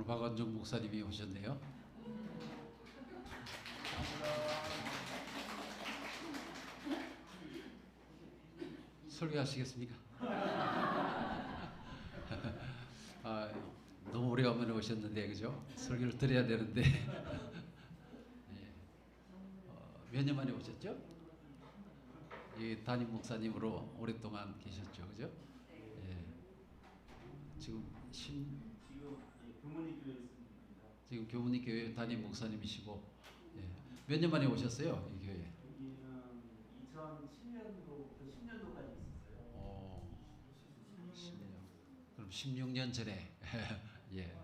오늘 박원종 목사님이 오셨네요. 설교하시겠습니까? 너무 오래간만에 오셨는데, 그죠? 설교를 드려야 되는데. 예. 몇 년 만에 오셨죠? 이 담임 목사님으로 오랫동안 계셨죠, 그죠? 예. 지금 교문이 교회 있습니다. 지금 교문이 교회 담임 목사님이시고, 예. 몇 년 만에 오셨어요, 이 교회? 여기는 2010년도부터 10년도까지 있었어요. 10년. 그럼 16년 전에. 예.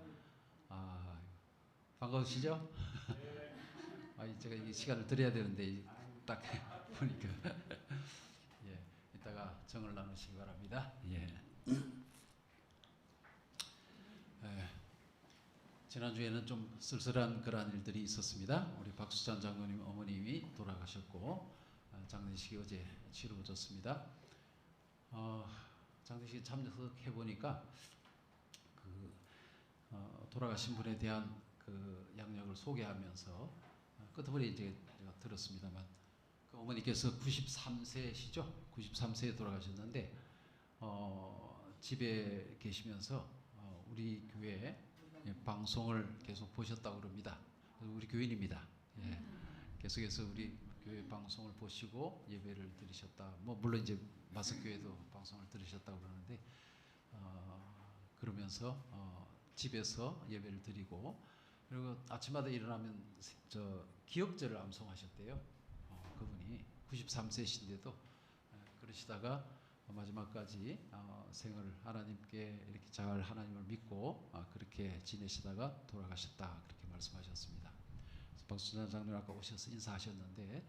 반가우시죠? 제가 이 시간을 드려야 되는데 딱 보니까 예. 이따가 정을 나누시기 바랍니다. 예. 지난주에는 좀 쓸쓸한 그러한 일들이 있었습니다. 우리 박수찬 장로님 어머님이 돌아가셨고 장례식이 어제 치루어졌습니다. 장례식에 참석해 보니까 돌아가신 분에 대한 그 양력을 소개하면서 끝부분에 이제 제가 들었습니다만 그 어머니께서 93세시죠? 93세에 돌아가셨는데 집에 계시면서 우리 교회 방송을 계속 보셨다고 그럽니다. 우리 교인입니다. 예. 계속해서 우리 교회 방송을 보시고 예배를 드리셨다. 물론 이제 마석교회도 방송을 들으셨다고 그러는데 그러면서 집에서 예배를 드리고 그리고 아침마다 일어나면 기억절을 암송하셨대요. 그분이 93세신데도 그러시다가 마지막까지 생을 하나님께 이렇게 잘 하나님을 믿고 그렇게 지내시다가 돌아가셨다 그렇게 말씀하셨습니다. 박수찬 장로님 아까 오셔서 인사하셨는데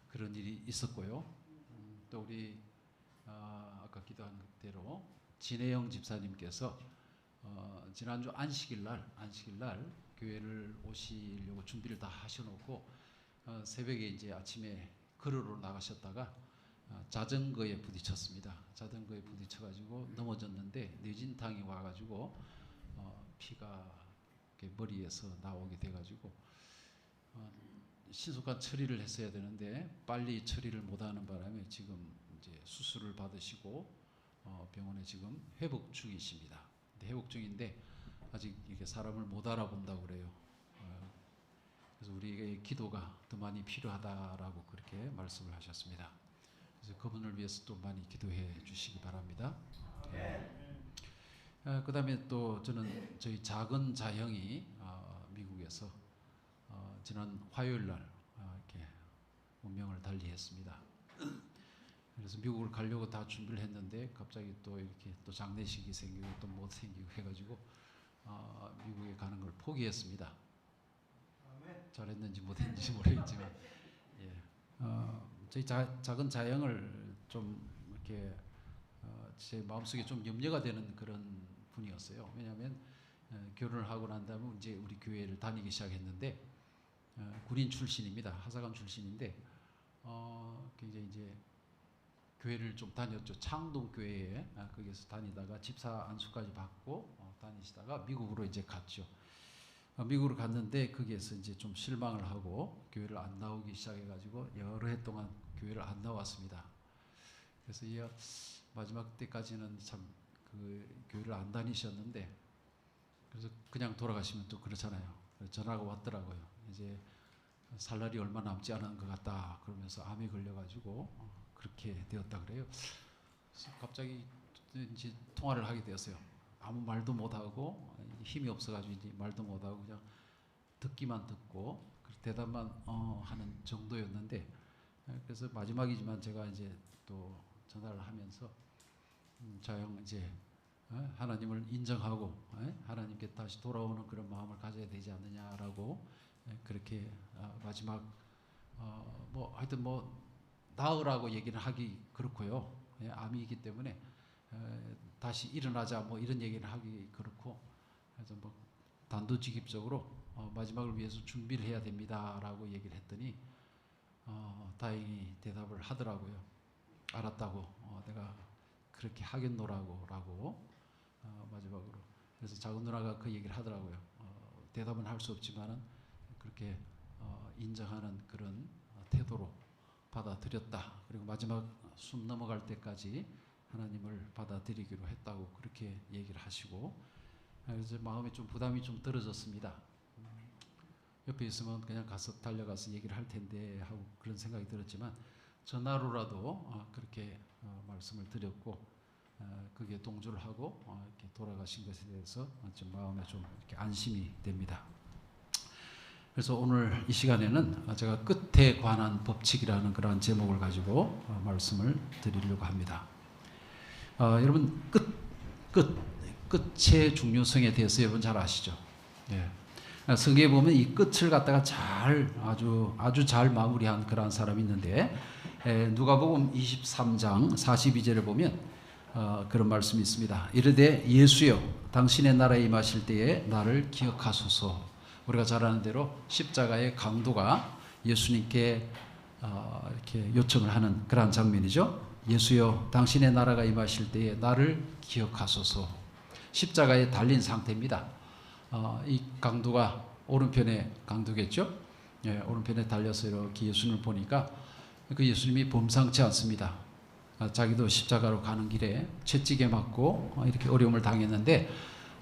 그런 일이 있었고요. 또 우리 아까 기도한 대로 진혜영 집사님께서 지난주 안식일날 교회를 오시려고 준비를 다 하셔놓고 새벽에 이제 아침에 걸으러 나가셨다가 자전거에 부딪혔습니다. 자전거에 부딪혀가지고 넘어졌는데 뇌진탕이 와가지고 피가 머리에서 나오게 돼가지고 신속한 처리를 했어야 되는데 빨리 처리를 못하는 바람에 지금 이제 수술을 받으시고 병원에 지금 회복 중이십니다. 회복 중인데 아직 이게 사람을 못 알아본다고 그래요. 그래서 우리에게 기도가 더 많이 필요하다라고 그렇게 말씀을 하셨습니다. 그래서 그분을 위해서 또 많이 기도해 주시기 바랍니다. 그 다음에 또 저는 저희 작은 자형이 미국에서 지난 화요일 날 이렇게 운명을 달리했습니다. 그래서 미국을 가려고 다 준비를 했는데 갑자기 또 이렇게 또 장례식이 생기고 또 못 생기고 해가지고 미국에 가는 걸 포기했습니다. 잘했는지 못했는지 모르겠지만 예. 저희 작은 자형을 좀 이렇게 제 마음속에 좀 염려가 되는 그런 분이었어요. 왜냐하면 결혼을 하고 난 다음에 이제 우리 교회를 다니기 시작했는데 군인 출신입니다. 하사관 출신인데 굉장히 이제 교회를 좀 다녔죠. 창동 교회에 거기서 다니다가 집사 안수까지 받고 다니시다가 미국으로 이제 갔죠. 미국으로 갔는데 거기에서 이제 좀 실망을 하고 교회를 안 나오기 시작해가지고 여러 해 동안 교회를 안 나왔습니다. 그래서 이 마지막 때까지는 참 그 교회를 안 다니셨는데 그래서 그냥 돌아가시면 또 그렇잖아요. 전화가 왔더라고요. 이제 살 날이 얼마 남지 않은 것 같다. 그러면서 암에 걸려가지고 그렇게 되었다 그래요. 그래서 갑자기 이제 통화를 하게 되었어요. 아무 말도 못하고 힘이 없어가지고 이제 말도 못하고 그냥 듣기만 듣고 대답만 하는 정도였는데 그래서 마지막이지만 제가 이제 또 전화를 하면서 자형 이제 하나님을 인정하고 하나님께 다시 돌아오는 그런 마음을 가져야 되지 않느냐라고 그렇게 마지막 하여튼 나으라고 얘기를 하기 그렇고요. 암이기 때문에 다시 일어나자 이런 얘기를 하기 그렇고 그래서 단도직입적으로 마지막을 위해서 준비를 해야 됩니다라고 얘기를 했더니 다행히 대답을 하더라고요. 알았다고 내가 그렇게 하겠노라고 마지막으로 그래서 작은 누나가 그 얘기를 하더라고요. 대답은 할 수 없지만은 그렇게 인정하는 그런 태도로 받아들였다. 그리고 마지막 숨 넘어갈 때까지 하나님을 받아들이기로 했다고 그렇게 얘기를 하시고, 그래서 마음에 좀 부담이 좀 떨어졌습니다. 옆에 있으면 그냥 가서 달려가서 얘기를 할 텐데 하고 그런 생각이 들었지만 전화로라도 그렇게 말씀을 드렸고, 그게 동조를 하고 이렇게 돌아가신 것에 대해서 좀 마음에 좀 이렇게 안심이 됩니다. 그래서 오늘 이 시간에는 제가 끝에 관한 법칙이라는 그런 제목을 가지고 말씀을 드리려고 합니다. 여러분 끝의 중요성에 대해서 여러분 잘 아시죠? 예. 성경에 보면 이 끝을 갖다가 아주 잘 마무리한 그런 사람이 있는데, 누가복음 23장 42절에 보면 그런 말씀이 있습니다. 이르되 예수여 당신의 나라에 임하실 때에 나를 기억하소서. 우리가 잘 아는 대로 십자가의 강도가 예수님께 이렇게 요청을 하는 그런 장면이죠. 예수여 당신의 나라가 임하실 때에 나를 기억하소서. 십자가에 달린 상태입니다. 이 강도가 오른편에 강도겠죠. 예, 오른편에 달려서 이렇게 예수님을 보니까 그 예수님이 범상치 않습니다. 자기도 십자가로 가는 길에 채찍에 맞고 이렇게 어려움을 당했는데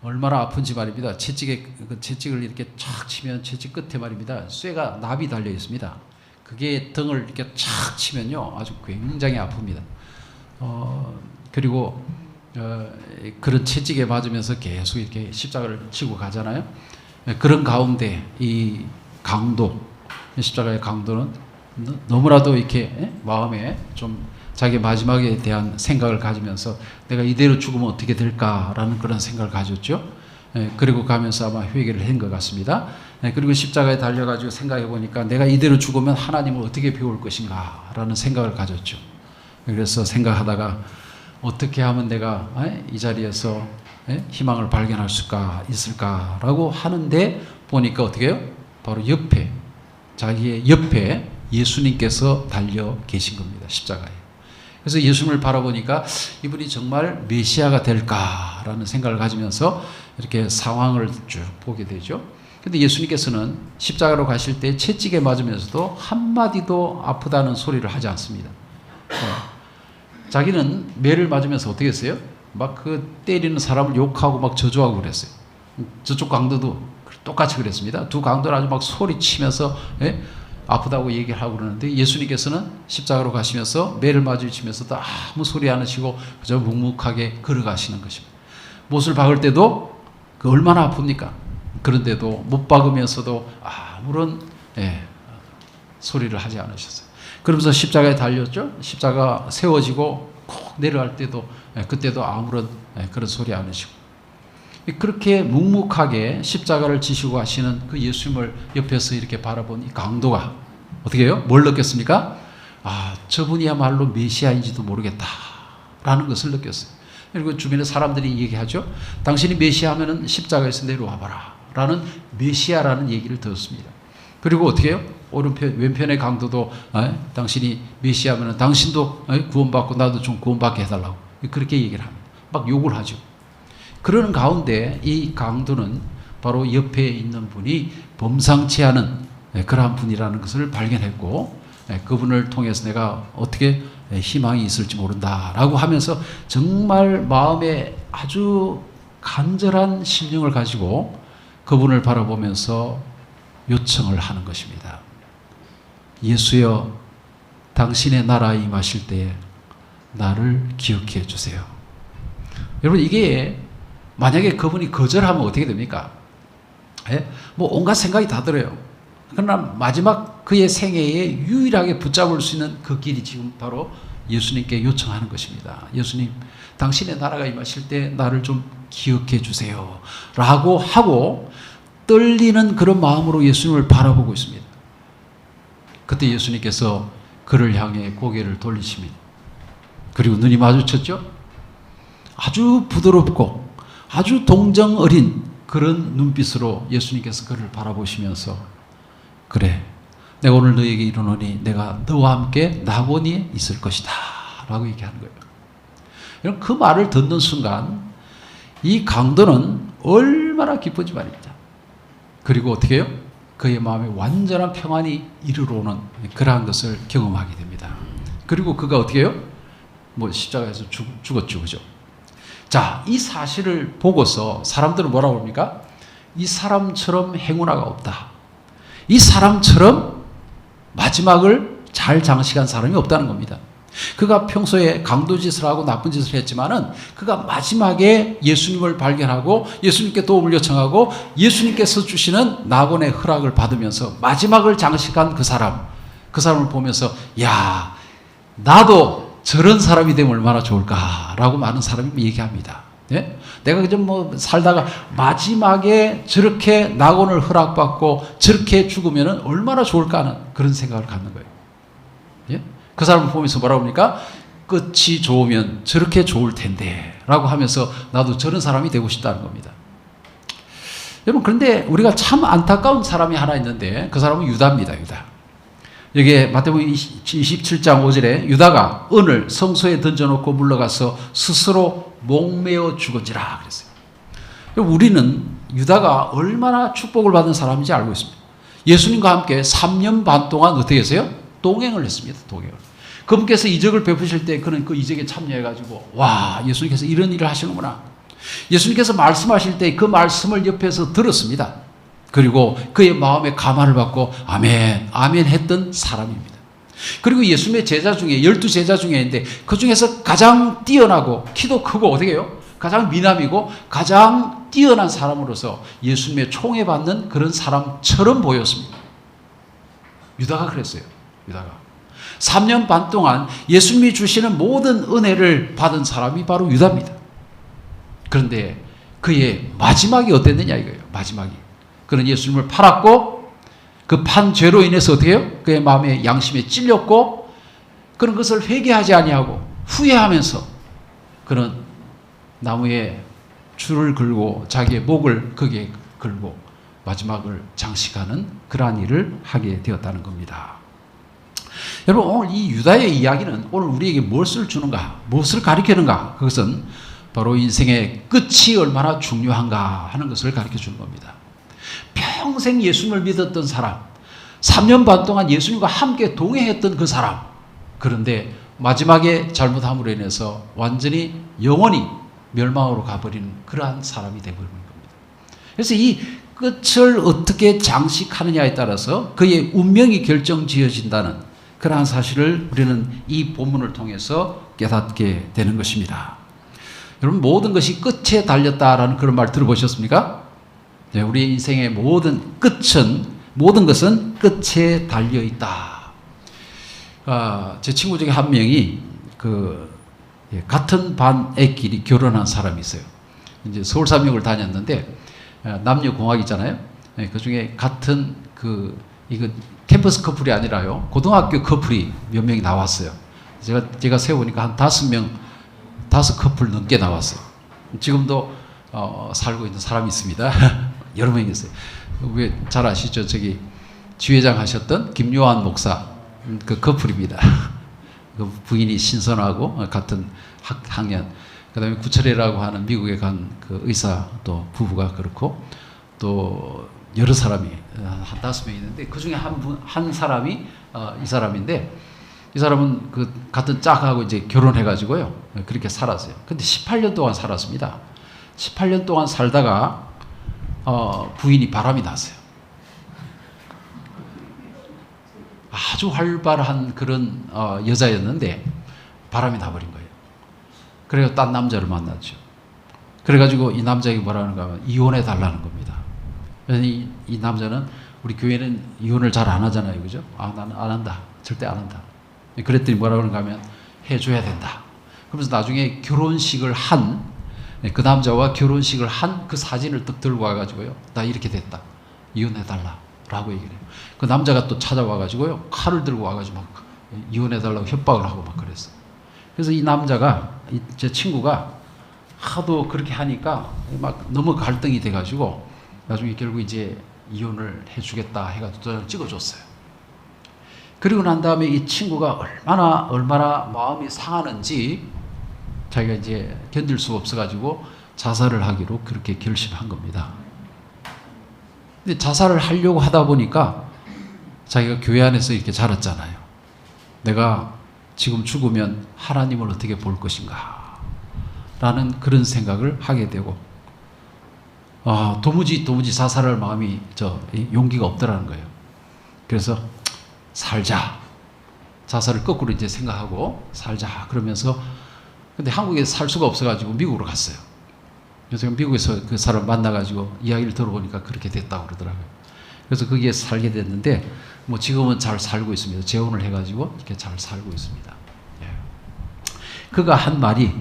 얼마나 아픈지 말입니다. 채찍을 이렇게 착 치면 채찍 끝에 말입니다. 쇠가 납이 달려 있습니다. 그게 등을 이렇게 착 치면요 아주 굉장히 아픕니다. 그리고 그런 채찍에 맞으면서 계속 이렇게 십자가를 치고 가잖아요. 그런 가운데 이 강도, 십자가의 강도는 너무나도 이렇게 마음에 좀 자기 마지막에 대한 생각을 가지면서 내가 이대로 죽으면 어떻게 될까라는 그런 생각을 가졌죠. 그리고 가면서 아마 회개를 한 것 같습니다. 그리고 십자가에 달려가지고 생각해 보니까 내가 이대로 죽으면 하나님을 어떻게 배울 것인가라는 생각을 가졌죠. 그래서 생각하다가 어떻게 하면 내가 이 자리에서 희망을 발견할 수가 있을까라고 하는데 보니까 어떻게 해요? 바로 자기의 옆에 예수님께서 달려 계신 겁니다. 십자가에. 그래서 예수님을 바라보니까 이분이 정말 메시아가 될까라는 생각을 가지면서 이렇게 상황을 쭉 보게 되죠. 근데 예수님께서는 십자가로 가실 때 채찍에 맞으면서도 한마디도 아프다는 소리를 하지 않습니다. 자기는 매를 맞으면서 어떻게 했어요? 막 그 때리는 사람을 욕하고 막 저주하고 그랬어요. 저쪽 강도도 똑같이 그랬습니다. 두 강도는 아주 막 소리치면서 아프다고 얘기를 하고 그러는데 예수님께서는 십자가로 가시면서 매를 마주치면서도 아무 소리 안 하시고 그저 묵묵하게 걸어가시는 것입니다. 못을 박을 때도 그 얼마나 아픕니까? 그런데도 못 박으면서도 아무런 소리를 하지 않으셨어요. 그러면서 십자가에 달렸죠. 십자가 세워지고 콕 내려갈 때도 그때도 아무런 그런 소리 안 하시고 그렇게 묵묵하게 십자가를 지시고 하시는 그 예수님을 옆에서 이렇게 바라본 이 강도가 어떻게 해요? 뭘 느꼈습니까? 저분이야말로 메시아인지도 모르겠다라는 것을 느꼈어요. 그리고 주변에 사람들이 얘기하죠. 당신이 메시아면은 십자가에서 내려와봐라 라는 메시아라는 얘기를 들었습니다. 그리고 어떻게 해요? 왼편의 강도도 당신이 메시아면은 당신도 구원받고 나도 좀 구원받게 해달라고 그렇게 얘기를 합니다. 막 욕을 하죠. 그러는 가운데 이 강도는 바로 옆에 있는 분이 범상치 않은 그러한 분이라는 것을 발견했고 그분을 통해서 내가 어떻게 희망이 있을지 모른다라고 하면서 정말 마음에 아주 간절한 심령을 가지고 그분을 바라보면서 요청을 하는 것입니다. 예수여 당신의 나라에 임하실 때에 나를 기억해 주세요. 여러분 이게 만약에 그분이 거절하면 어떻게 됩니까? 뭐 온갖 생각이 다 들어요. 그러나 마지막 그의 생애에 유일하게 붙잡을 수 있는 그 길이 지금 바로 예수님께 요청하는 것입니다. 예수님, 당신의 나라가 임하실 때 나를 좀 기억해 주세요. 라고 하고 떨리는 그런 마음으로 예수님을 바라보고 있습니다. 그때 예수님께서 그를 향해 고개를 돌리십니다. 그리고 눈이 마주쳤죠? 아주 부드럽고 아주 동정 어린 그런 눈빛으로 예수님께서 그를 바라보시면서 그래, 내가 오늘 너에게 이르노니 내가 너와 함께 낙원이 있을 것이다 라고 얘기하는 거예요. 여러분 그 말을 듣는 순간 이 강도는 얼마나 기쁜지 말입니다. 그리고 어떻게 해요? 그의 마음에 완전한 평안이 이르러오는 그러한 것을 경험하게 됩니다. 그리고 그가 어떻게 해요? 뭐 십자가에서 죽었죠. 그죠? 자, 이 사실을 보고서 사람들은 뭐라고 합니까? 이 사람처럼 행운아가 없다. 이 사람처럼 마지막을 잘 장식한 사람이 없다는 겁니다. 그가 평소에 강도짓을 하고 나쁜 짓을 했지만은 그가 마지막에 예수님을 발견하고 예수님께 도움을 요청하고 예수님께서 주시는 낙원의 허락을 받으면서 마지막을 장식한 그 사람을 보면서 야, 나도 저런 사람이 되면 얼마나 좋을까라고 많은 사람이 얘기합니다. 예? 내가 그저 뭐 살다가 마지막에 저렇게 낙원을 허락받고 저렇게 죽으면 얼마나 좋을까 하는 그런 생각을 갖는 거예요. 예? 그 사람을 보면서 뭐라고 합니까? 끝이 좋으면 저렇게 좋을 텐데 라고 하면서 나도 저런 사람이 되고 싶다는 겁니다. 여러분, 그런데 우리가 참 안타까운 사람이 하나 있는데 그 사람은 유다입니다. 유다. 여기에 마태복음 27장 5절에 유다가 은을 성소에 던져놓고 물러가서 스스로 목매어 죽은지라 그랬어요. 우리는 유다가 얼마나 축복을 받은 사람인지 알고 있습니다. 예수님과 함께 3년 반 동안 어떻게 했어요? 동행을 했습니다. 동행을. 그분께서 이적을 베푸실 때 그는 그 이적에 참여해가지고 와, 예수님께서 이런 일을 하시는구나. 예수님께서 말씀하실 때 그 말씀을 옆에서 들었습니다. 그리고 그의 마음에 감화를 받고 아멘, 아멘 했던 사람입니다. 그리고 예수님의 제자 중에 12제자 중에 있는데 그 중에서 가장 뛰어나고 키도 크고 어떻게 해요? 가장 미남이고 가장 뛰어난 사람으로서 예수님의 총애받는 그런 사람처럼 보였습니다. 유다가 그랬어요. 유다가 3년 반 동안 예수님이 주시는 모든 은혜를 받은 사람이 바로 유다입니다. 그런데 그의 마지막이 어땠느냐 이거예요. 마지막이. 그는 예수님을 팔았고 그 판 죄로 인해서 어떻게 해요? 그의 마음에 양심에 찔렸고 그는 그것을 회개하지 아니하고 후회하면서 그는 나무에 줄을 걸고 자기의 목을 거기에 걸고 마지막을 장식하는 그러한 일을 하게 되었다는 겁니다. 여러분, 오늘 이 유다의 이야기는 오늘 우리에게 무엇을 주는가, 무엇을 가르치는가, 그것은 바로 인생의 끝이 얼마나 중요한가 하는 것을 가르쳐 주는 겁니다. 평생 예수님을 믿었던 사람, 3년 반 동안 예수님과 함께 동행했던 그 사람, 그런데 마지막에 잘못함으로 인해서 완전히 영원히 멸망으로 가버리는 그러한 사람이 되어버리는 겁니다. 그래서 이 끝을 어떻게 장식하느냐에 따라서 그의 운명이 결정지어진다는 그러한 사실을 우리는 이 본문을 통해서 깨닫게 되는 것입니다. 여러분, 모든 것이 끝에 달렸다라는 그런 말 들어보셨습니까? 네, 우리 인생의 모든 것은 끝에 달려 있다. 제 친구 중에 한 명이 같은 반 애끼리 결혼한 사람이 있어요. 이제 서울삼육을 다녔는데 남녀 공학이잖아요. 그 중에 같은 이거 캠퍼스 커플이 아니라요. 고등학교 커플이 몇 명이 나왔어요. 제가 세보니까 한 5명, 5커플 넘게 나왔어요. 지금도 살고 있는 사람이 있습니다. 여러 명이 있어요. 왜 잘 아시죠? 저기 지회장 하셨던 김요한 목사 그 커플입니다. 그 부인이 신선하고 같은 학년. 그다음에 구철이라고 하는 미국에 간 그 의사 또 부부가 그렇고 또 여러 사람이 한 5명 있는데 그 중에 한 사람이 이 사람인데 이 사람은 그 같은 짝하고 이제 결혼해가지고요 그렇게 살았어요. 근데 18년 동안 살았습니다. 18년 동안 살다가 부인이 바람이 났어요. 아주 활발한 그런 여자였는데 바람이 나버린 거예요. 그래서 딴 남자를 만났죠. 그래가지고 이 남자에게 뭐라는가 하면 이혼해 달라는 겁니다. 그래서 이 남자는 우리 교회는 이혼을 잘 안 하잖아요. 그죠? 나는 안 한다. 절대 안 한다. 그랬더니 뭐라고 하는가 하면 해줘야 된다. 그러면서 나중에 결혼식을 그 남자와 결혼식을 한 그 사진을 딱 들고 와가지고요. 나 이렇게 됐다. 이혼해달라. 라고 얘기를 해요. 그 남자가 또 찾아와가지고요. 칼을 들고 와가지고 막 이혼해달라고 협박을 하고 막 그랬어요. 그래서 이 남자가, 제 친구가 하도 그렇게 하니까 막 너무 갈등이 돼가지고 나중에 결국 이제 이혼을 해주겠다 해가지고 도장을 찍어줬어요. 그리고 난 다음에 이 친구가 얼마나 마음이 상하는지 자기가 이제 견딜 수가 없어가지고 자살을 하기로 그렇게 결심한 겁니다. 근데 자살을 하려고 하다 보니까 자기가 교회 안에서 이렇게 자랐잖아요. 내가 지금 죽으면 하나님을 어떻게 볼 것인가 라는 그런 생각을 하게 되고, 도무지 자살할 마음이 용기가 없더라는 거예요. 그래서 살자, 자살을 거꾸로 이제 생각하고 살자 그러면서, 근데 한국에 살 수가 없어가지고 미국으로 갔어요. 그래서 미국에서 그 사람 만나가지고 이야기를 들어보니까 그렇게 됐다고 그러더라고요. 그래서 거기에 살게 됐는데 뭐 지금은 잘 살고 있습니다. 재혼을 해가지고 이렇게 잘 살고 있습니다. 예. 그가 한 말이,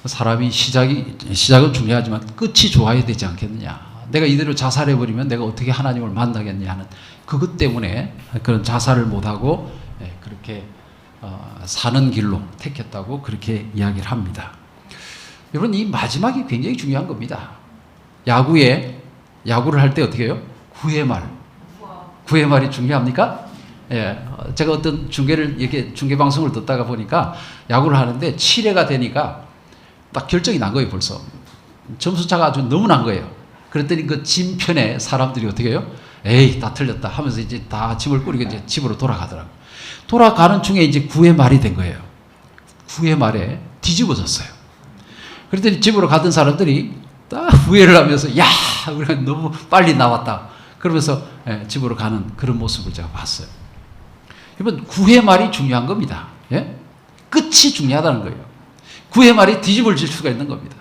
사람이 시작은 중요하지만 끝이 좋아야 되지 않겠느냐. 내가 이대로 자살해버리면 내가 어떻게 하나님을 만나겠냐 하는 그것 때문에 그런 자살을 못하고 그렇게 사는 길로 택했다고 그렇게 이야기를 합니다. 여러분, 이 마지막이 굉장히 중요한 겁니다. 야구를 할 때 어떻게 해요? 9회 말이 중요합니까? 예, 제가 어떤 중계 방송을 듣다가 보니까 야구를 하는데 7회가 되니까 딱 결정이 난 거예요. 벌써 점수차가 아주 너무 난 거예요. 그랬더니 그 진편에 사람들이 어떻게 해요? 에이, 다 틀렸다 하면서 이제 다 짐을 꾸리고 이제 집으로 돌아가더라고요. 돌아가는 중에 이제 9회 말이 된 거예요. 9회 말에 뒤집어졌어요. 그랬더니 집으로 가던 사람들이 딱 후회를 하면서, 야, 우리가 너무 빨리 나왔다 그러면서 집으로 가는 그런 모습을 제가 봤어요. 여러분, 9회 말이 중요한 겁니다. 예? 끝이 중요하다는 거예요. 9회 말이 뒤집어질 수가 있는 겁니다.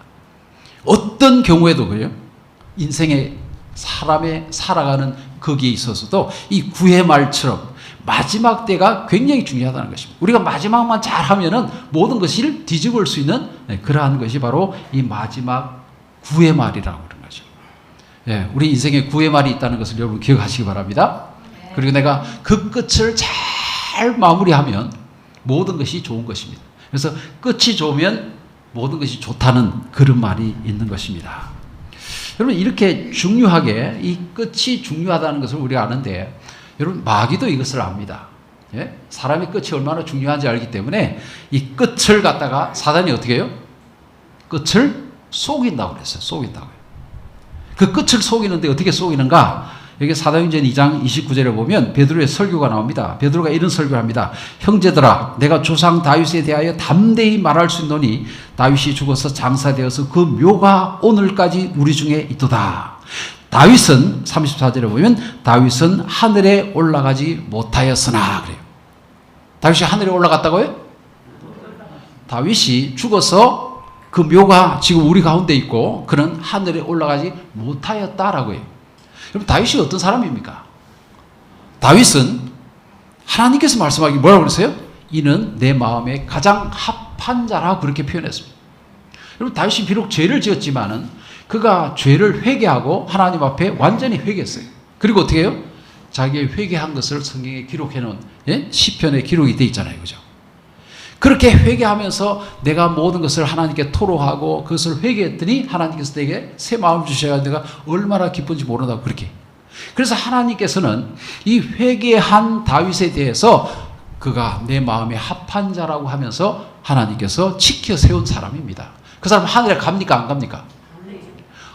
어떤 경우에도 그래요. 인생의 사람의 살아가는 거기에 있어서도 이 9회 말처럼 마지막 때가 굉장히 중요하다는 것입니다. 우리가 마지막만 잘하면은 모든 것을 뒤집을 수 있는 그러한 것이 바로 이 마지막 9회 말이라고 그러는 거죠. 예, 우리 인생에 9회 말이 있다는 것을 여러분 기억하시기 바랍니다. 그리고 내가 그 끝을 잘 마무리하면 모든 것이 좋은 것입니다. 그래서 끝이 좋으면 모든 것이 좋다는 그런 말이 있는 것입니다. 여러분, 이렇게 중요하게 이 끝이 중요하다는 것을 우리가 아는데, 여러분, 마귀도 이것을 압니다. 예? 사람의 끝이 얼마나 중요한지 알기 때문에 이 끝을 갖다가 사단이 어떻게 해요? 끝을 속인다고 그랬어요. 속인다고요. 그 끝을 속이는데 어떻게 속이는가? 여기 사도행전 2장 29절에 보면 베드로의 설교가 나옵니다. 베드로가 이런 설교를 합니다. 형제들아, 내가 조상 다윗에 대하여 담대히 말할 수 있노니 다윗이 죽어서 장사되어서 그 묘가 오늘까지 우리 중에 있도다. 다윗은 34절에 보면 다윗은 하늘에 올라가지 못하였으나 그래요. 다윗이 하늘에 올라갔다고요? 다윗이 죽어서 그 묘가 지금 우리 가운데 있고 그는 하늘에 올라가지 못하였다라고 해요. 여러분, 다윗이 어떤 사람입니까? 다윗은 하나님께서 말씀하기 뭐라고 그랬어요? 이는 내 마음에 가장 합한 자라 그렇게 표현했습니다. 여러분, 다윗이 비록 죄를 지었지만은 그가 죄를 회개하고 하나님 앞에 완전히 회개했어요. 그리고 어떻게 해요? 자기의 회개한 것을 성경에 기록해 놓은 시편에 기록이 되어 있잖아요. 그죠? 그렇게 회개하면서 내가 모든 것을 하나님께 토로하고 그것을 회개했더니 하나님께서 내게 새 마음을 주셔야 내가 얼마나 기쁜지 모른다고 그렇게. 그래서 하나님께서는 이 회개한 다윗에 대해서 그가 내 마음에 합한 자라고 하면서 하나님께서 지켜 세운 사람입니다. 그 사람 하늘에 갑니까? 안 갑니까?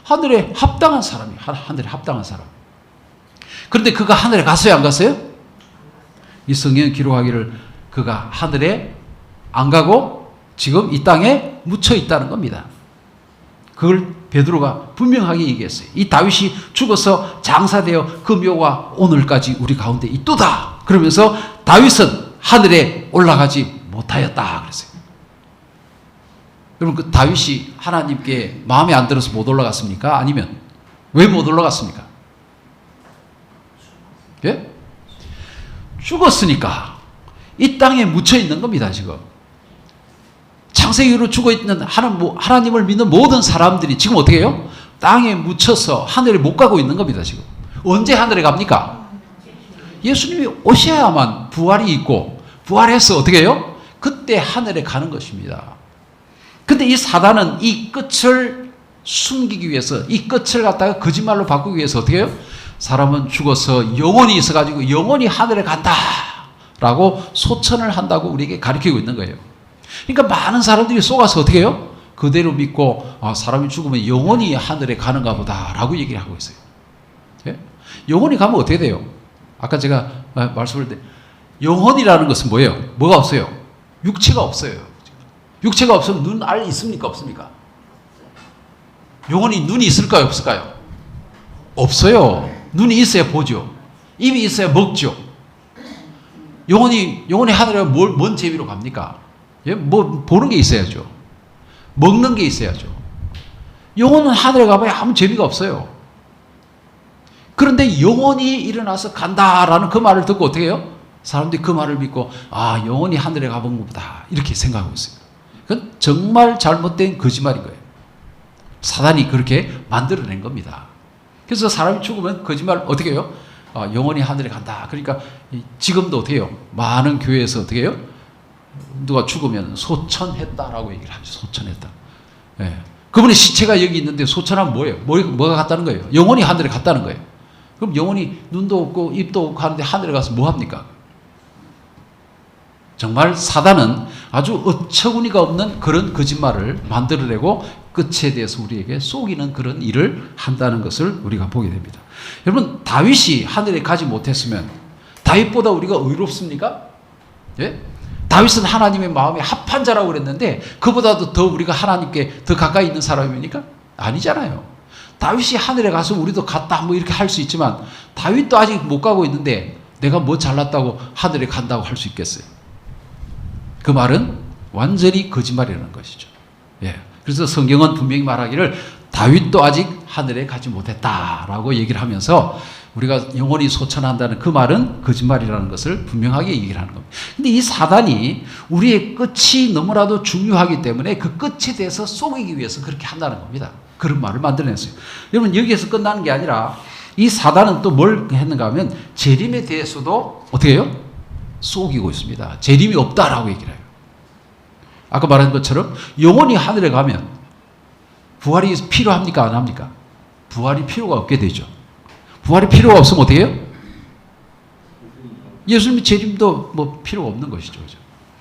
하늘에 합당한 사람이에요. 하늘에 합당한 사람. 그런데 그가 하늘에 갔어요? 안 갔어요? 이 성경에 기록하기를 그가 하늘에 안 가고 지금 이 땅에 묻혀 있다는 겁니다. 그걸 베드로가 분명하게 얘기했어요. 이 다윗이 죽어서 장사되어 그 묘가 오늘까지 우리 가운데 있도다. 그러면서 다윗은 하늘에 올라가지 못하였다 그랬어요. 여러분, 그 다윗이 하나님께 마음에 안 들어서 못 올라갔습니까? 아니면 왜 못 올라갔습니까? 예? 죽었으니까 이 땅에 묻혀 있는 겁니다. 지금 창세기로 죽어 있는 하나님을 믿는 모든 사람들이 지금 어떻게 해요? 땅에 묻혀서 하늘에 못 가고 있는 겁니다. 지금 언제 하늘에 갑니까? 예수님이 오셔야만 부활이 있고 부활해서 어떻게 해요? 그때 하늘에 가는 것입니다. 근데 이 사단은 이 끝을 숨기기 위해서, 이 끝을 갖다가 거짓말로 바꾸기 위해서 어떻게 해요? 사람은 죽어서 영혼이 있어가지고 영혼이 하늘에 간다라고 소천을 한다고 우리에게 가르치고 있는 거예요. 그러니까 많은 사람들이 속아서 어떻게 해요? 그대로 믿고 사람이 죽으면 영원히 하늘에 가는가 보다라고 얘기를 하고 있어요. 예? 영원히 가면 어떻게 돼요? 아까 제가 말씀을 드린 영혼이라는 것은 뭐예요? 뭐가 없어요? 육체가 없어요. 육체가 없으면 눈, 알 있습니까? 없습니까? 영혼이 눈이 있을까요? 없을까요? 없어요. 눈이 있어야 보죠. 입이 있어야 먹죠. 영혼이 하늘에 뭔 재미로 갑니까? 예? 뭐 보는 게 있어야죠. 먹는 게 있어야죠. 영혼은 하늘에 가봐야 아무 재미가 없어요. 그런데 영혼이 일어나서 간다라는 그 말을 듣고 어떻게 해요? 사람들이 그 말을 믿고 영혼이 하늘에 가본 것보다 이렇게 생각하고 있어요. 그건 정말 잘못된 거짓말인 거예요. 사단이 그렇게 만들어낸 겁니다. 그래서 사람이 죽으면 거짓말 어떻게 해요? 영혼이 하늘에 간다. 그러니까 지금도 어떻게 해요? 많은 교회에서 어떻게 해요? 누가 죽으면 소천했다라고 얘기를 하죠. 소천했다. 예. 그분의 시체가 여기 있는데 소천하면 뭐예요? 뭐가 갔다는 거예요? 영혼이 하늘에 갔다는 거예요. 그럼 영혼이 눈도 없고 입도 없고 하는데 하늘에 가서 뭐 합니까? 정말 사단은 아주 어처구니가 없는 그런 거짓말을 만들어내고 끝에 대해서 우리에게 속이는 그런 일을 한다는 것을 우리가 보게 됩니다. 여러분, 다윗이 하늘에 가지 못했으면 다윗보다 우리가 의롭습니까? 예? 다윗은 하나님의 마음에 합한 자라고 그랬는데 그보다도 더 우리가 하나님께 더 가까이 있는 사람입니까? 아니잖아요. 다윗이 하늘에 가서 우리도 갔다 뭐 이렇게 할 수 있지만 다윗도 아직 못 가고 있는데 내가 뭐 잘났다고 하늘에 간다고 할 수 있겠어요? 그 말은 완전히 거짓말이라는 것이죠. 예. 그래서 성경은 분명히 말하기를 다윗도 아직 하늘에 가지 못했다라고 얘기를 하면서 우리가 영원히 소천한다는 그 말은 거짓말이라는 것을 분명하게 얘기를 하는 겁니다. 근데 이 사단이 우리의 끝이 너무나도 중요하기 때문에 그 끝에 대해서 속이기 위해서 그렇게 한다는 겁니다. 그런 말을 만들어냈어요. 여러분, 여기에서 끝나는 게 아니라 이 사단은 또 뭘 했는가 하면 재림에 대해서도 어떻게 해요? 속이고 있습니다. 재림이 없다라고 얘기를 해요. 아까 말한 것처럼 영원히 하늘에 가면 부활이 필요합니까? 안 합니까? 부활이 필요가 없게 되죠. 부활이 필요가 없으면 어떻게 해요? 예수님의 재림도 뭐 필요가 없는 것이죠.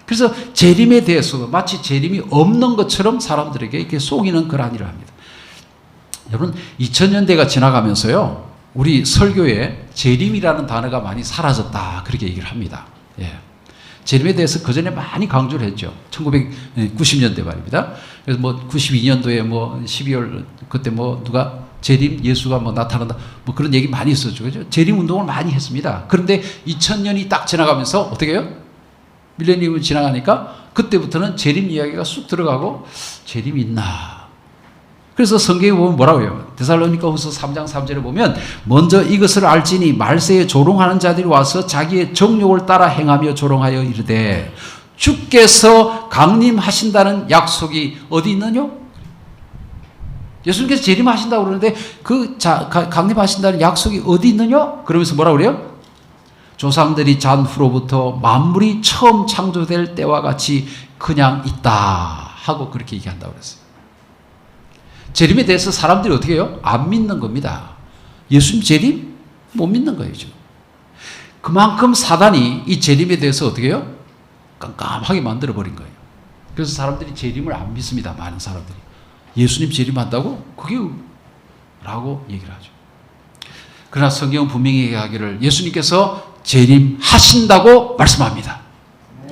그래서 재림에 대해서도 마치 재림이 없는 것처럼 사람들에게 이렇게 속이는 그러한 일을 합니다. 여러분, 2000년대가 지나가면서요, 우리 설교에 재림이라는 단어가 많이 사라졌다, 그렇게 얘기를 합니다. 예. 재림에 대해서 그 전에 많이 강조를 했죠. 1990년대 말입니다. 그래서 뭐 92년도에 뭐 12월 그때 뭐 누가 재림 예수가 뭐 나타난다 뭐 그런 얘기 많이 있었죠. 그죠? 재림 운동을 많이 했습니다. 그런데 2000년이 딱 지나가면서 어떻게 해요? 밀레니엄이 지나가니까 그때부터는 재림 이야기가 쑥 들어가고 재림이 있나? 그래서 성경에 보면 뭐라고 해요? 데살로니가후서 3장 3절에 보면 먼저 이것을 알지니 말세에 조롱하는 자들이 와서 자기의 정욕을 따라 행하며 조롱하여 이르되 주께서 강림하신다는 약속이 어디 있느냐? 예수님께서 재림하신다고 그러는데 그 강림하신다는 약속이 어디 있느냐? 그러면서 뭐라고 그래요? 조상들이 잔 후로부터 만물이 처음 창조될 때와 같이 그냥 있다 하고 그렇게 얘기한다고 그랬어요. 재림에 대해서 사람들이 어떻게 해요? 안 믿는 겁니다. 예수님 재림? 못 믿는 거예요, 지금. 그만큼 사단이 이 재림에 대해서 어떻게 해요? 깜깜하게 만들어버린 거예요. 그래서 사람들이 재림을 안 믿습니다, 많은 사람들이. 예수님 재림한다고? 그게 라고 얘기를 하죠. 그러나 성경은 분명히 얘기하기를 예수님께서 재림하신다고 말씀합니다.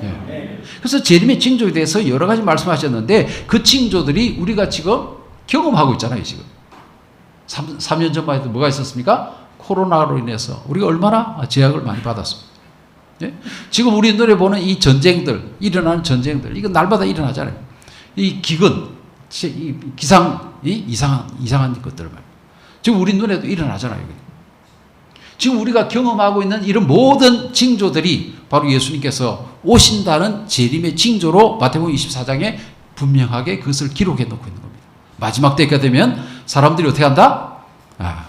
예. 그래서 재림의 징조에 대해서 여러 가지 말씀하셨는데 그 징조들이 우리가 지금 경험하고 있잖아요, 지금. 3년 전만 해도 뭐가 있었습니까? 코로나로 인해서 우리가 얼마나 제약을 많이 받았습니다. 예? 지금 우리 눈에 보는 이 전쟁들, 일어나는 전쟁들, 이건 날마다 일어나잖아요. 이 기근, 이 이상한 것들 말이에요. 지금 우리 눈에도 일어나잖아요. 지금 우리가 경험하고 있는 이런 모든 징조들이 바로 예수님께서 오신다는 재림의 징조로 마태복음 24장에 분명하게 그것을 기록해 놓고 있는 겁니다. 마지막 때가 되면 사람들이 어떻게 한다?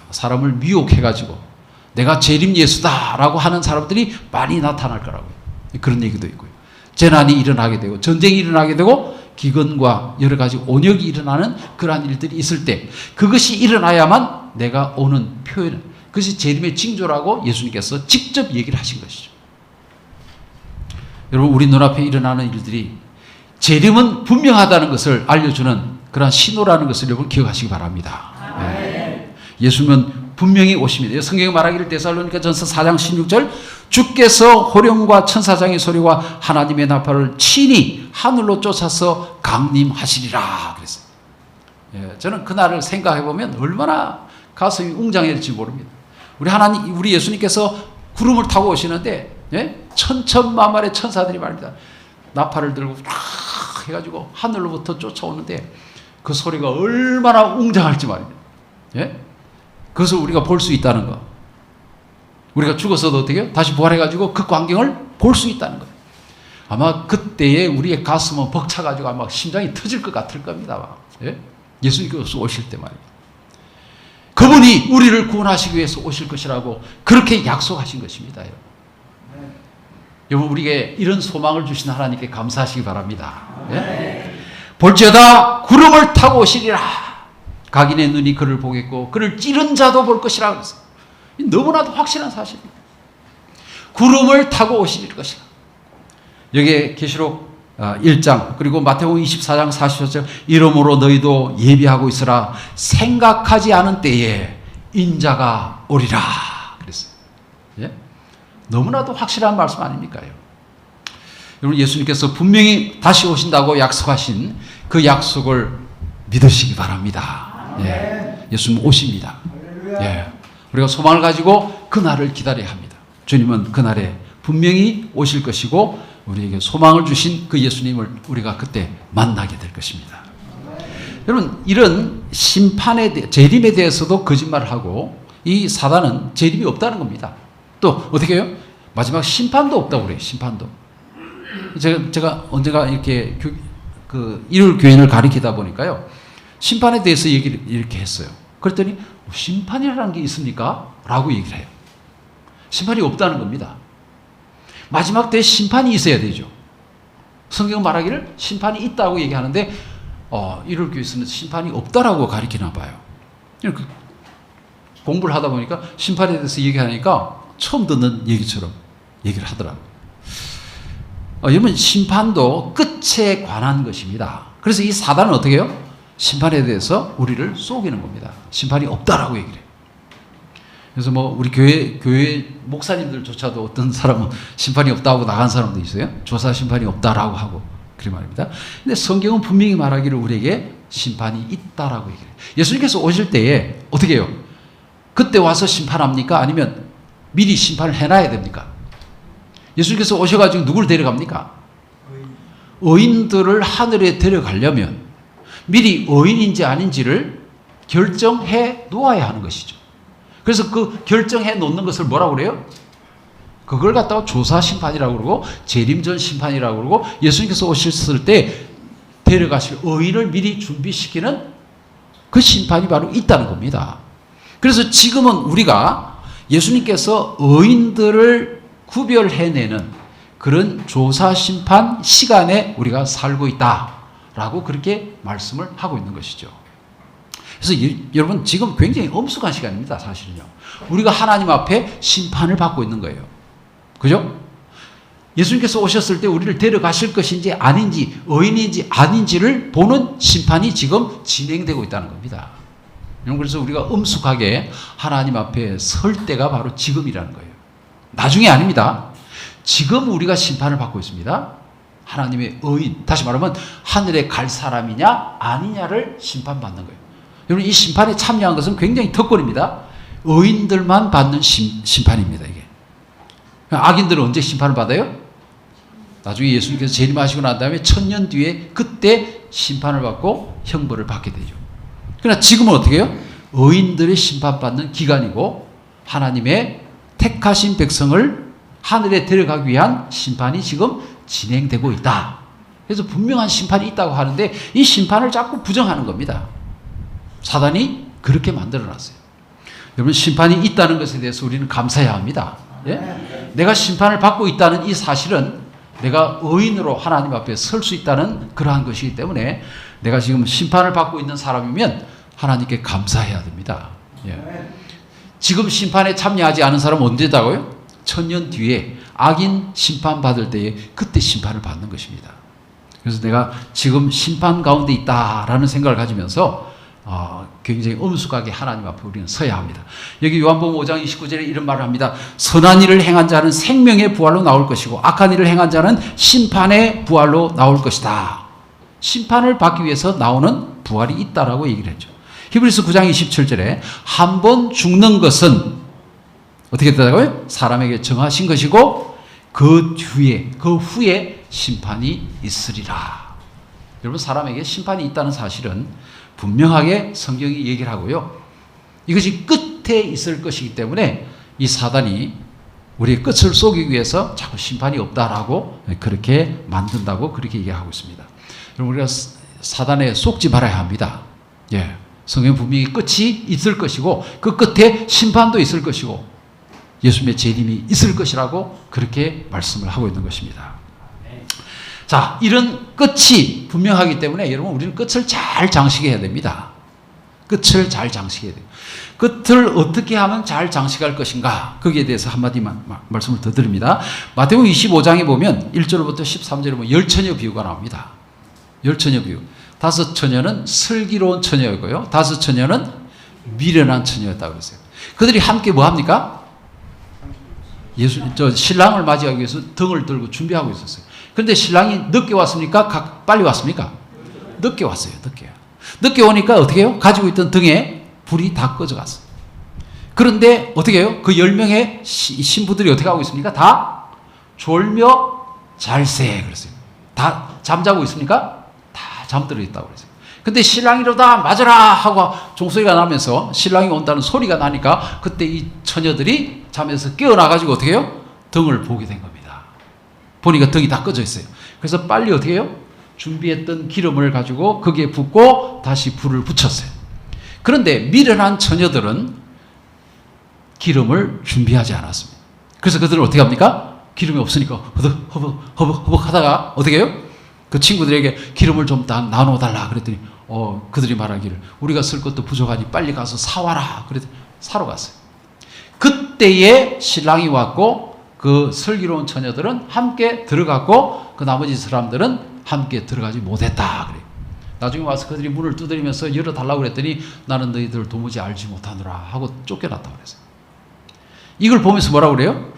사람을 미혹해가지고 내가 재림 예수다라고 하는 사람들이 많이 나타날 거라고요. 그런 얘기도 있고요. 재난이 일어나게 되고 전쟁이 일어나게 되고 기근과 여러 가지 온역이 일어나는 그러한 일들이 있을 때 그것이 일어나야만 내가 오는 표현, 그것이 재림의 징조라고 예수님께서 직접 얘기를 하신 것이죠. 여러분, 우리 눈앞에 일어나는 일들이 재림은 분명하다는 것을 알려주는 그러한 신호라는 것을 여러분 기억하시기 바랍니다. 예수님은 분명히 오십니다. 성경에 말하기를 데살로니가전서 4장 16절 주께서 호령과 천사장의 소리와 하나님의 나팔을 친히 하늘로 쫓아서 강림하시리라 그랬어요. 저는 그날을 생각해 보면 얼마나 가슴이 웅장해질지 모릅니다. 우리 예수님께서 구름을 타고 오시는데 천천만만의 천사들이 말입니다. 나팔을 들고 쫙 해가지고 하늘로부터 쫓아오는데 그 소리가 얼마나 웅장할지 말입니다. 그것을 우리가 볼 수 있다는 거. 우리가 죽었어도 어떻게 해요? 다시 부활해가지고 그 광경을 볼 수 있다는 거예요. 아마 그때에 우리의 가슴은 벅차가지고 아마 심장이 터질 것 같을 겁니다. 예수님께서 오실 때 말입니다. 그분이 우리를 구원하시기 위해서 오실 것이라고 그렇게 약속하신 것입니다. 여러분, 우리에게 이런 소망을 주신 하나님께 감사하시기 바랍니다. 볼지어다 구름을 타고 오시리라. 각인의 눈이 그를 보겠고 그를 찌른 자도 볼 것이라 그랬어요. 너무나도 확실한 사실입니다. 구름을 타고 오실 것이라. 여기에 계시록 1장 그리고 마태복음 24장 45절 이러므로 너희도 예비하고 있으라. 생각하지 않은 때에 인자가 오리라 그랬어요. 너무나도 확실한 말씀 아닙니까? 여러분, 예수님께서 분명히 다시 오신다고 약속하신 그 약속을 믿으시기 바랍니다. 예수님 오십니다. 우리가 소망을 가지고 그날을 기다려야 합니다. 주님은 그날에 분명히 오실 것이고 우리에게 소망을 주신 그 예수님을 우리가 그때 만나게 될 것입니다. 여러분, 이런 심판에 재림에 대해서도 거짓말을 하고 이 사단은 재림이 없다는 겁니다. 또 어떻게 해요? 마지막 심판도 없다고 그래요. 심판도. 제가 언젠가 이렇게 일요일 교인을 가리키다 보니까요, 심판에 대해서 얘기를 이렇게 했어요. 그랬더니 심판이라는 게 있습니까? 라고 얘기를 해요. 심판이 없다는 겁니다. 마지막 때에 심판이 있어야 되죠. 성경 말하기를 심판이 있다고 얘기하는데 일요일 교회에서는 심판이 없다라고 가리키나 봐요. 공부를 하다 보니까 심판에 대해서 얘기하니까 처음 듣는 얘기처럼 얘기를 하더라고요. 여러분, 심판도 끝에 관한 것입니다. 그래서 이 사단은 어떻게 해요? 심판에 대해서 우리를 속이는 겁니다. 심판이 없다라고 얘기를 해요. 그래서 우리 교회 목사님들조차도 어떤 사람은 심판이 없다고 나간 사람도 있어요. 조사 심판이 없다라고 하고 그런 말입니다. 근데 성경은 분명히 말하기를 우리에게 심판이 있다라고 얘기해요. 예수님께서 오실 때에 어떻게 해요? 그때 와서 심판합니까? 아니면 미리 심판을 해놔야 됩니까? 예수님께서 오셔가지고 누구를 데려갑니까? 의인들을 하늘에 데려가려면 미리 의인인지 아닌지를 결정해 놓아야 하는 것이죠. 그래서 그 결정해 놓는 것을 뭐라고 그래요? 그걸 갖다가 조사 심판이라고 그러고 재림전 심판이라고 그러고 예수님께서 오셨을 때 데려가실 의인을 미리 준비시키는 그 심판이 바로 있다는 겁니다. 그래서 지금은 우리가 예수님께서 의인들을 구별해내는 그런 조사 심판 시간에 우리가 살고 있다라고 그렇게 말씀을 하고 있는 것이죠. 그래서 여러분, 지금 굉장히 엄숙한 시간입니다. 사실은요. 우리가 하나님 앞에 심판을 받고 있는 거예요. 그죠? 예수님께서 오셨을 때 우리를 데려가실 것인지 아닌지, 의인인지 아닌지를 보는 심판이 지금 진행되고 있다는 겁니다. 그래서 우리가 엄숙하게 하나님 앞에 설 때가 바로 지금이라는 거예요. 나중에 아닙니다. 지금 우리가 심판을 받고 있습니다. 하나님의 의인, 다시 말하면 하늘에 갈 사람이냐 아니냐를 심판받는 거예요. 여러분, 이 심판에 참여한 것은 굉장히 특권입니다. 의인들만 받는 심판입니다. 이게. 악인들은 언제 심판을 받아요? 나중에 예수님께서 재림하시고 난 다음에 1000년 뒤에 그때 심판을 받고 형벌을 받게 되죠. 그러나 지금은 어떻게 해요? 의인들이 심판받는 기간이고 하나님의 택하신 백성을 하늘에 데려가기 위한 심판이 지금 진행되고 있다. 그래서 분명한 심판이 있다고 하는데 이 심판을 자꾸 부정하는 겁니다. 사단이 그렇게 만들어놨어요. 여러분, 심판이 있다는 것에 대해서 우리는 감사해야 합니다. 예? 내가 심판을 받고 있다는 이 사실은 내가 의인으로 하나님 앞에 설 수 있다는 그러한 것이기 때문에 내가 지금 심판을 받고 있는 사람이면 하나님께 감사해야 됩니다. 예. 지금 심판에 참여하지 않은 사람은 언제다고요? 1000년 뒤에 악인 심판받을 때에 그때 심판을 받는 것입니다. 그래서 내가 지금 심판 가운데 있다라는 생각을 가지면서 굉장히 엄숙하게 하나님 앞에 우리는 서야 합니다. 여기 요한복음 5장 29절에 이런 말을 합니다. 선한 일을 행한 자는 생명의 부활로 나올 것이고 악한 일을 행한 자는 심판의 부활로 나올 것이다. 심판을 받기 위해서 나오는 부활이 있다라고 얘기를 했죠. 히브리서 9장 27절에 한 번 죽는 것은 어떻게 되다고요? 사람에게 정하신 것이고 그 후에 심판이 있으리라. 여러분, 사람에게 심판이 있다는 사실은 분명하게 성경이 얘기를 하고요. 이것이 끝에 있을 것이기 때문에 이 사단이 우리의 끝을 쏘기 위해서 자꾸 심판이 없다라고 그렇게 만든다고 그렇게 얘기하고 있습니다. 여러분, 우리가 사단에 속지 말아야 합니다. 예. 성경 분명히 끝이 있을 것이고 그 끝에 심판도 있을 것이고 예수님의 재림이 있을 것이라고 그렇게 말씀을 하고 있는 것입니다. 자, 이런 끝이 분명하기 때문에 여러분, 우리는 끝을 잘 장식해야 됩니다. 끝을 잘 장식해야 돼요. 끝을 어떻게 하면 잘 장식할 것인가, 거기에 대해서 한마디만 말씀을 더 드립니다. 마태복음 25장에 보면 1절부터 13절에 보면 열처녀 비유가 나옵니다. 열처녀 비유. 5 처녀는 슬기로운 처녀였고요, 5 처녀는 미련한 처녀였다고 그랬어요. 그들이 함께 뭐 합니까? 신랑을 맞이하기 위해서 등을 들고 준비하고 있었어요. 그런데 신랑이 늦게 왔습니까? 빨리 왔습니까? 늦게 왔어요. 늦게 오니까 어떻게 해요? 가지고 있던 등에 불이 다 꺼져갔어요. 그런데 어떻게 해요? 그 10명의 신부들이 어떻게 하고 있습니까? 다 졸며 잘세 그랬어요. 다 잠자고 있습니까? 다 잠들어 있다고 그랬어요. 근데 신랑이로다 맞아라 하고 종소리가 나면서 신랑이 온다는 소리가 나니까 그때 이 처녀들이 잠에서 깨어나가지고 어떻게 해요? 등을 보게 된 겁니다. 보니까 등이 다 꺼져 있어요. 그래서 빨리 어떻게 해요? 준비했던 기름을 가지고 거기에 붓고 다시 불을 붙였어요. 그런데 미련한 처녀들은 기름을 준비하지 않았습니다. 그래서 그들은 어떻게 합니까? 기름이 없으니까 허벅 하다가 어떻게 해요? 그 친구들에게 기름을 좀 나눠달라 그랬더니 그들이 말하기를 우리가 쓸 것도 부족하니 빨리 가서 사와라. 그랬더니 사러 갔어요. 그때에 신랑이 왔고 그 슬기로운 처녀들은 함께 들어갔고 그 나머지 사람들은 함께 들어가지 못했다 그래요. 나중에 와서 그들이 문을 두드리면서 열어달라고 그랬더니 나는 너희들 도무지 알지 못하노라 하고 쫓겨났다고 그랬어요. 이걸 보면서 뭐라고 그래요?